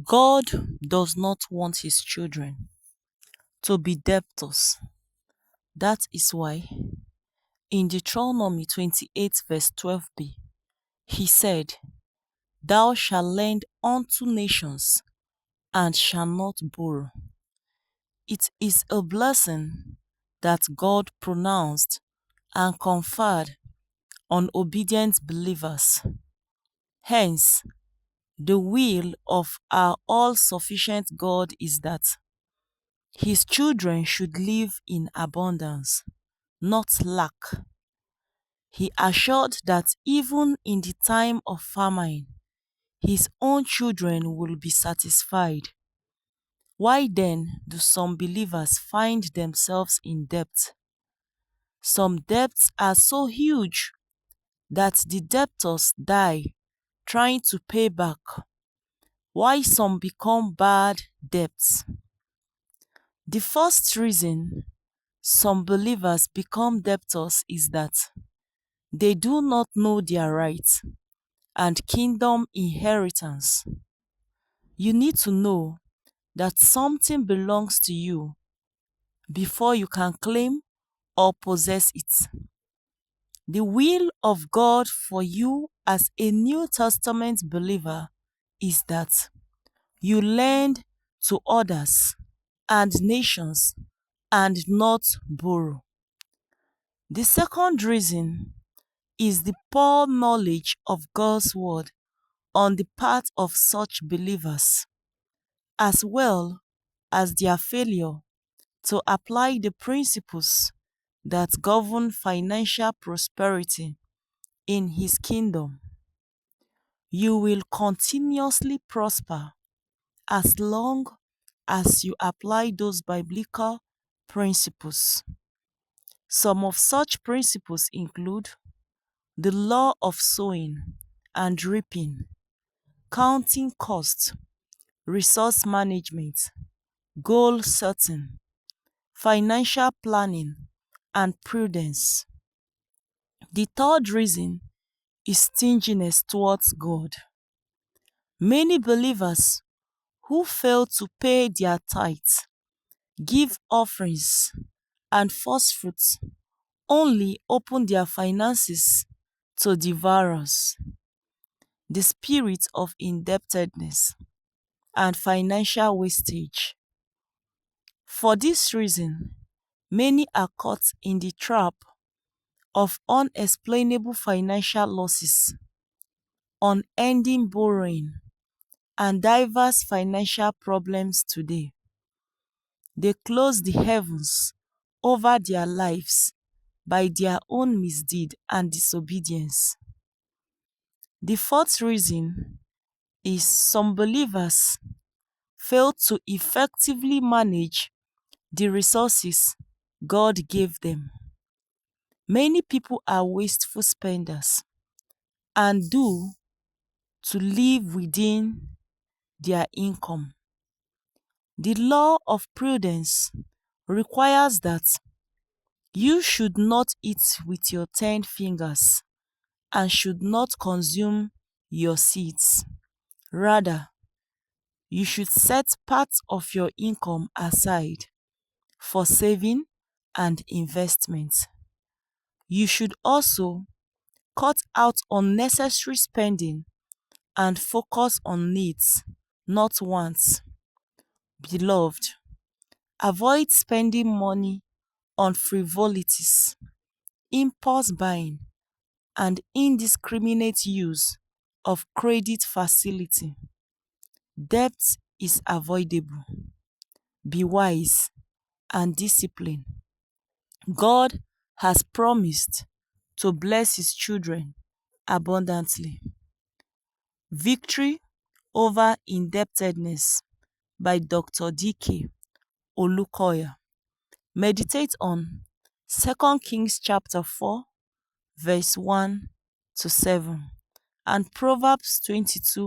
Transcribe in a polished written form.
God does not want his children to be debtors. That is why in Deuteronomy 28 verse 12b, he said, "Thou shalt lend unto nations and shalt not borrow." It is a blessing that God pronounced and conferred on obedient believers. Hence, the will of our all-sufficient God is that his children should live in abundance, not lack. He assured that even in the time of famine, his own children will be satisfied. Why then do some believers find themselves in debt? Some debts are so huge that the debtors die trying to pay back, while some become bad debts. The first reason some believers become debtors is that they do not know their rights and kingdom inheritance. You need to know that something belongs to you before you can claim or possess it. The will of God for you as a New Testament believer is that you lend to others and nations and not borrow. The second reason is the poor knowledge of God's word on the part of such believers, as well as their failure to apply the principles that govern financial prosperity in his kingdom. You will continuously prosper as long as you apply those biblical principles. Some of such principles include the law of sowing and reaping, counting costs, resource management, goal setting, financial planning, and prudence. The third reason is stinginess towards God. Many believers who fail to pay their tithes, give offerings, and first fruits only open their finances to devourers. The spirit of indebtedness and financial wastage. For this reason, many are caught in the trap of unexplainable financial losses, unending borrowing, and diverse financial problems today. They close the heavens over their lives by their own misdeed and disobedience. The fourth reason is some believers fail to effectively manage the resources God gave them. Many people are wasteful spenders and do to live within their income. The law of prudence requires that you should not eat with your 10 fingers and should not consume your seeds. Rather, you should set part of your income aside for saving and investment. You should also cut out unnecessary spending and focus on needs, not wants. Beloved, avoid spending money on frivolities, impulse buying, and indiscriminate use of credit facility. Debt is avoidable. Be wise and disciplined. God has promised to bless his children abundantly. Victory over Indebtedness by Dr. Olukoya. Meditate on 2 Kings chapter 4 verse 1 to 7 and Proverbs 22